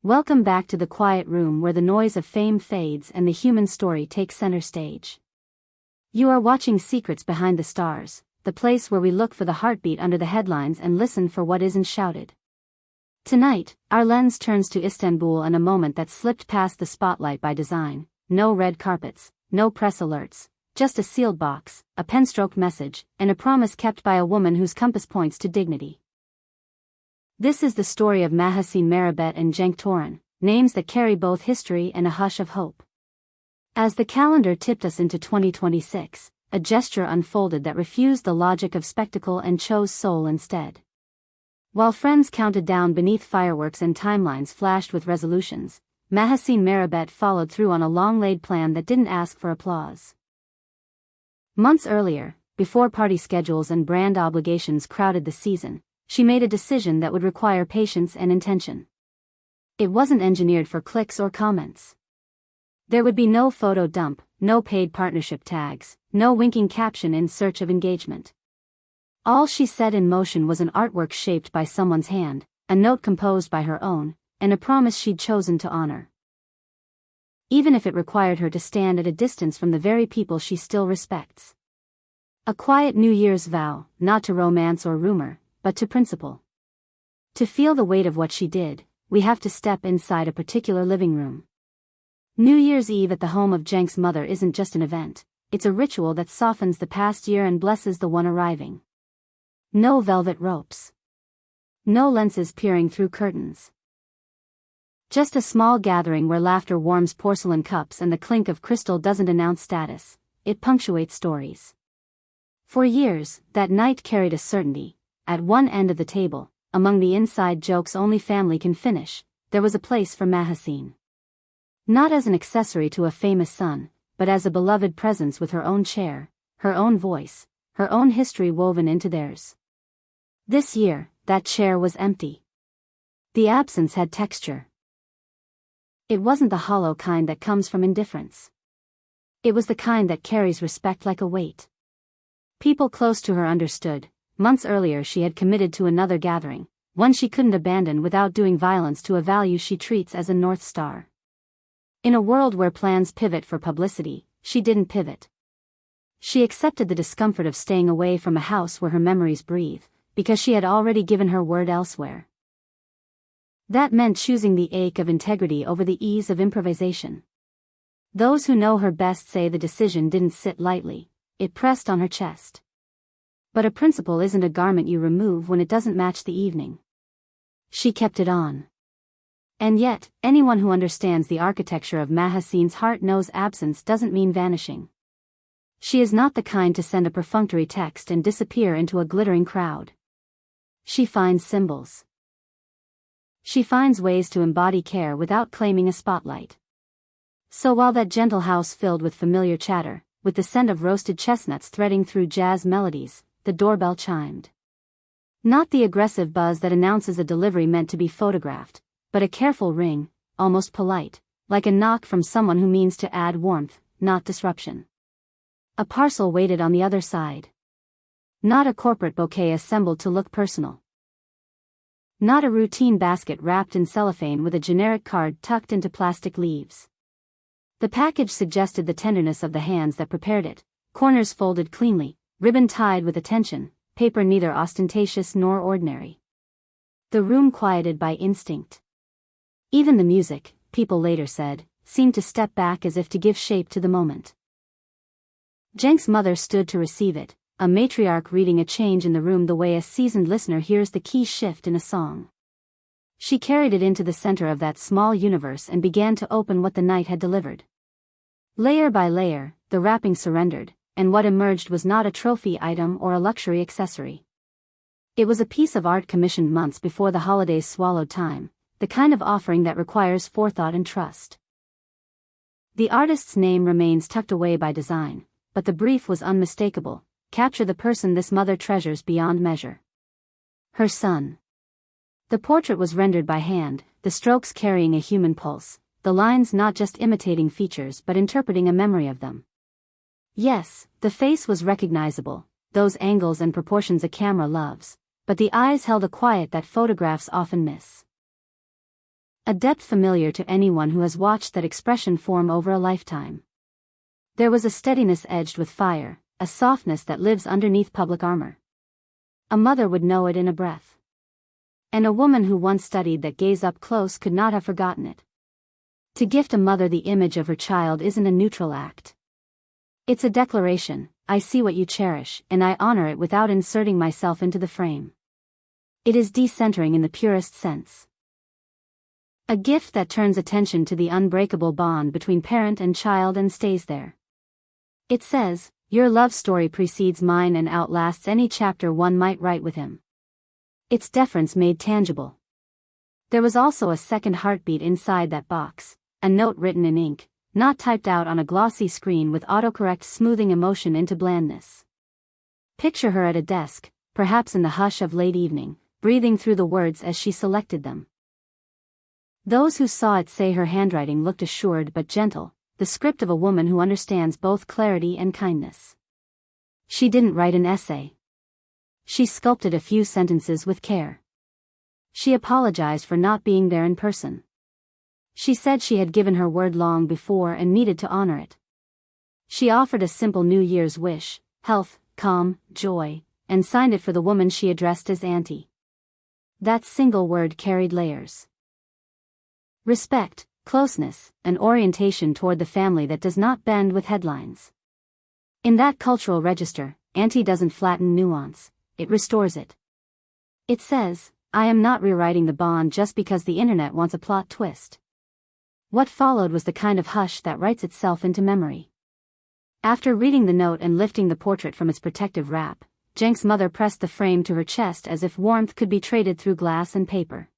Welcome back to the quiet room where the noise of fame fades and the human story takes center stage. You are watching Secrets Behind the Stars, the place where we look for the heartbeat under the headlines and listen for what isn't shouted. Tonight, our lens turns to Istanbul and a moment that slipped past the spotlight by design. No red carpets, no press alerts, just a sealed box, a pen-stroked message, and a promise kept by a woman whose compass points to dignity. This is the story of Mahassine and Cenk, names that carry both history and a hush of hope. As the calendar tipped us into 2026, a gesture unfolded that refused the logic of spectacle and chose soul instead. While friends counted down beneath fireworks and timelines flashed with resolutions, Mahassine followed through on a long-laid plan that didn't ask for applause. Months earlier, before party schedules and brand obligations crowded the season, she made a decision that would require patience and intention. It wasn't engineered for clicks or comments. There would be no photo dump, no paid partnership tags, no winking caption in search of engagement. All she set in motion was an artwork shaped by someone's hand, a note composed by her own, and a promise she'd chosen to honor. Even if it required her to stand at a distance from the very people she still respects. A quiet New Year's vow, not to romance or rumor, but to principle. To feel the weight of what she did, we have to step inside a particular living room. New Year's Eve at the home of Cenk's mother isn't just an event, it's a ritual that softens the past year and blesses the one arriving. No velvet ropes. No lenses peering through curtains. Just a small gathering where laughter warms porcelain cups and the clink of crystal doesn't announce status, it punctuates stories. For years, that night carried a certainty. At one end of the table, among the inside jokes only family can finish, there was a place for Mahassine. Not as an accessory to a famous son, but as a beloved presence with her own chair, her own voice, her own history woven into theirs. This year, that chair was empty. The absence had texture. It wasn't the hollow kind that comes from indifference. It was the kind that carries respect like a weight. People close to her understood. Months earlier she had committed to another gathering, one she couldn't abandon without doing violence to a value she treats as a North Star. In a world where plans pivot for publicity, she didn't pivot. She accepted the discomfort of staying away from a house where her memories breathe, because she had already given her word elsewhere. That meant choosing the ache of integrity over the ease of improvisation. Those who know her best say the decision didn't sit lightly, it pressed on her chest. But a principle isn't a garment you remove when it doesn't match the evening. She kept it on. And yet, anyone who understands the architecture of Mahassine's heart knows absence doesn't mean vanishing. She is not the kind to send a perfunctory text and disappear into a glittering crowd. She finds symbols. She finds ways to embody care without claiming a spotlight. So while that gentle house filled with familiar chatter, with the scent of roasted chestnuts threading through jazz melodies, the doorbell chimed. Not the aggressive buzz that announces a delivery meant to be photographed, but a careful ring, almost polite, like a knock from someone who means to add warmth, not disruption. A parcel waited on the other side. Not a corporate bouquet assembled to look personal. Not a routine basket wrapped in cellophane with a generic card tucked into plastic leaves. The package suggested the tenderness of the hands that prepared it, corners folded cleanly, ribbon tied with attention, paper neither ostentatious nor ordinary. The room quieted by instinct. Even the music, people later said, seemed to step back as if to give shape to the moment. Cenk's mother stood to receive it, a matriarch reading a change in the room the way a seasoned listener hears the key shift in a song. She carried it into the center of that small universe and began to open what the night had delivered. Layer by layer, the wrapping surrendered, and what emerged was not a trophy item or a luxury accessory. It was a piece of art commissioned months before the holidays swallowed time, the kind of offering that requires forethought and trust. The artist's name remains tucked away by design, but the brief was unmistakable: capture the person this mother treasures beyond measure. Her son. The portrait was rendered by hand, the strokes carrying a human pulse, the lines not just imitating features but interpreting a memory of them. Yes, the face was recognizable, those angles and proportions a camera loves, but the eyes held a quiet that photographs often miss. A depth familiar to anyone who has watched that expression form over a lifetime. There was a steadiness edged with fire, a softness that lives underneath public armor. A mother would know it in a breath. And a woman who once studied that gaze up close could not have forgotten it. To gift a mother the image of her child isn't a neutral act. It's a declaration: I see what you cherish, and I honor it without inserting myself into the frame. It is decentering in the purest sense. A gift that turns attention to the unbreakable bond between parent and child and stays there. It says, your love story precedes mine and outlasts any chapter one might write with him. Its deference made tangible. There was also a second heartbeat inside that box, a note written in ink, not typed out on a glossy screen with autocorrect smoothing emotion into blandness. Picture her at a desk, perhaps in the hush of late evening, breathing through the words as she selected them. Those who saw it say her handwriting looked assured but gentle, the script of a woman who understands both clarity and kindness. She didn't write an essay. She sculpted a few sentences with care. She apologized for not being there in person. She said she had given her word long before and needed to honor it. She offered a simple New Year's wish: health, calm, joy, and signed it for the woman she addressed as Auntie. That single word carried layers. Respect, closeness, an orientation toward the family that does not bend with headlines. In that cultural register, Auntie doesn't flatten nuance, it restores it. It says, I am not rewriting the bond just because the internet wants a plot twist. What followed was the kind of hush that writes itself into memory. After reading the note and lifting the portrait from its protective wrap, Cenk's mother pressed the frame to her chest as if warmth could be traded through glass and paper.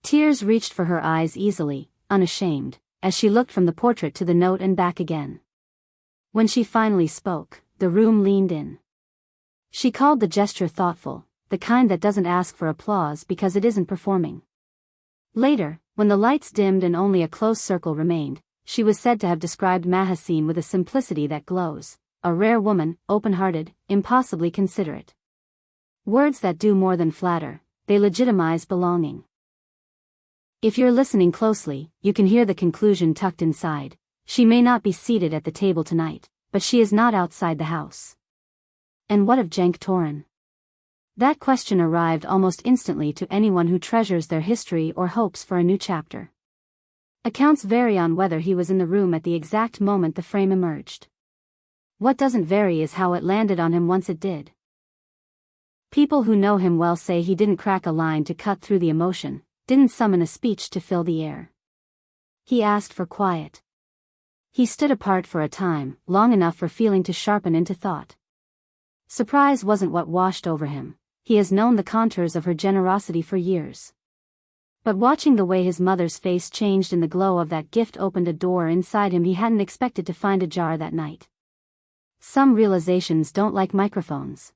Tears reached for her eyes easily, unashamed, as she looked from the portrait to the note and back again. When she finally spoke, the room leaned in. She called the gesture thoughtful, the kind that doesn't ask for applause because it isn't performing. Later, when the lights dimmed and only a close circle remained, she was said to have described Mahassine with a simplicity that glows, a rare woman, open-hearted, impossibly considerate. Words that do more than flatter, they legitimize belonging. If you're listening closely, you can hear the conclusion tucked inside. She may not be seated at the table tonight, but she is not outside the house. And what of Cenk Toran? That question arrived almost instantly to anyone who treasures their history or hopes for a new chapter. Accounts vary on whether he was in the room at the exact moment the frame emerged. What doesn't vary is how it landed on him once it did. People who know him well say he didn't crack a line to cut through the emotion, didn't summon a speech to fill the air. He asked for quiet. He stood apart for a time, long enough for feeling to sharpen into thought. Surprise wasn't what washed over him. He has known the contours of her generosity for years. But watching the way his mother's face changed in the glow of that gift opened a door inside him he hadn't expected to find ajar that night. Some realizations don't like microphones.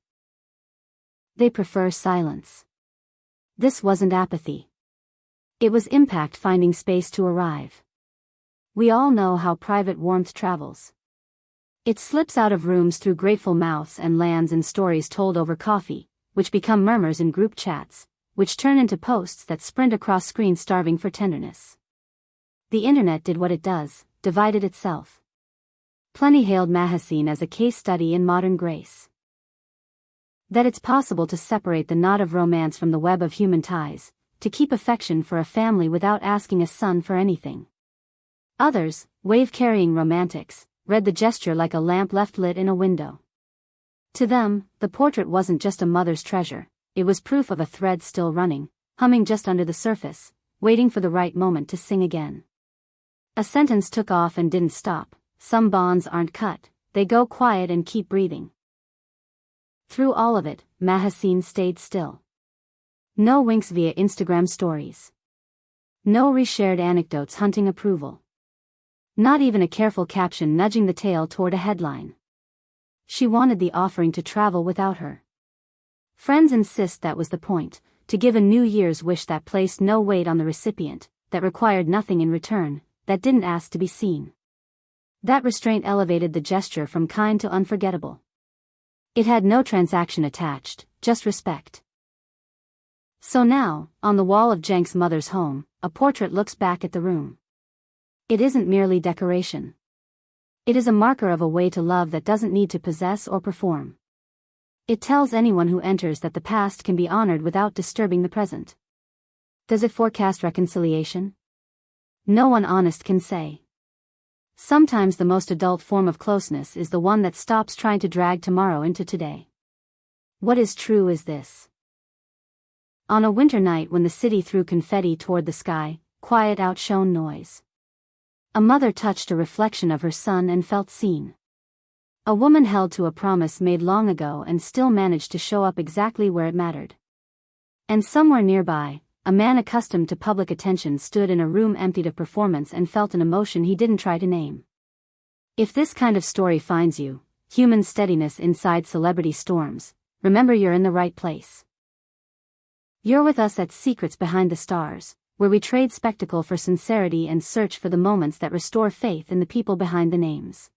They prefer silence. This wasn't apathy. It was impact finding space to arrive. We all know how private warmth travels. It slips out of rooms through grateful mouths and lands in stories told over coffee, which become murmurs in group chats, which turn into posts that sprint across screens starving for tenderness. The internet did what it does, divided itself. Plenty hailed Mahassine as a case study in modern grace. That it's possible to separate the knot of romance from the web of human ties, to keep affection for a family without asking a son for anything. Others, wave-carrying romantics, read the gesture like a lamp left lit in a window. To them, the portrait wasn't just a mother's treasure, it was proof of a thread still running, humming just under the surface, waiting for the right moment to sing again. A sentence took off and didn't stop. Some bonds aren't cut, they go quiet and keep breathing. Through all of it, Mahassine stayed still. No winks via Instagram stories. No reshared anecdotes hunting approval. Not even a careful caption nudging the tale toward a headline. She wanted the offering to travel without her. Friends insist that was the point, to give a New Year's wish that placed no weight on the recipient, that required nothing in return, that didn't ask to be seen. That restraint elevated the gesture from kind to unforgettable. It had no transaction attached, just respect. So now, on the wall of Cenk's mother's home, a portrait looks back at the room. It isn't merely decoration. It is a marker of a way to love that doesn't need to possess or perform. It tells anyone who enters that the past can be honored without disturbing the present. Does it forecast reconciliation? No one honest can say. Sometimes the most adult form of closeness is the one that stops trying to drag tomorrow into today. What is true is this. On a winter night when the city threw confetti toward the sky, quiet outshone noise. A mother touched a reflection of her son and felt seen. A woman held to a promise made long ago and still managed to show up exactly where it mattered. And somewhere nearby, a man accustomed to public attention stood in a room emptied of performance and felt an emotion he didn't try to name. If this kind of story finds you, human steadiness inside celebrity storms, remember you're in the right place. You're with us at Secrets Behind the Stars, where we trade spectacle for sincerity and search for the moments that restore faith in the people behind the names.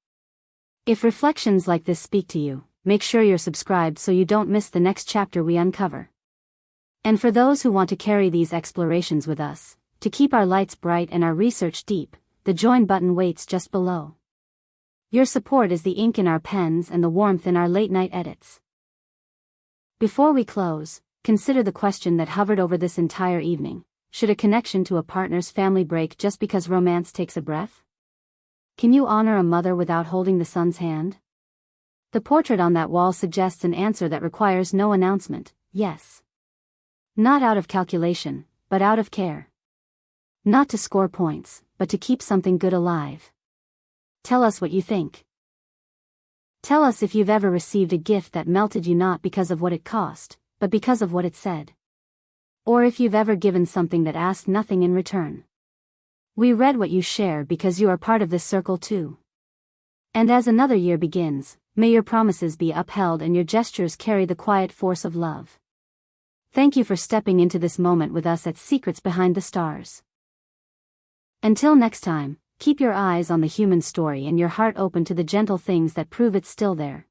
If reflections like this speak to you, make sure you're subscribed so you don't miss the next chapter we uncover. And for those who want to carry these explorations with us, to keep our lights bright and our research deep, the join button waits just below. Your support is the ink in our pens and the warmth in our late-night edits. Before we close, consider the question that hovered over this entire evening. Should a connection to a partner's family break just because romance takes a breath? Can you honor a mother without holding the son's hand? The portrait on that wall suggests an answer that requires no announcement, yes. Not out of calculation, but out of care. Not to score points, but to keep something good alive. Tell us what you think. Tell us if you've ever received a gift that melted you not because of what it cost, but because of what it said. Or if you've ever given something that asked nothing in return. We read what you share because you are part of this circle too. And as another year begins, may your promises be upheld and your gestures carry the quiet force of love. Thank you for stepping into this moment with us at Secrets Behind the Stars. Until next time, keep your eyes on the human story and your heart open to the gentle things that prove it's still there.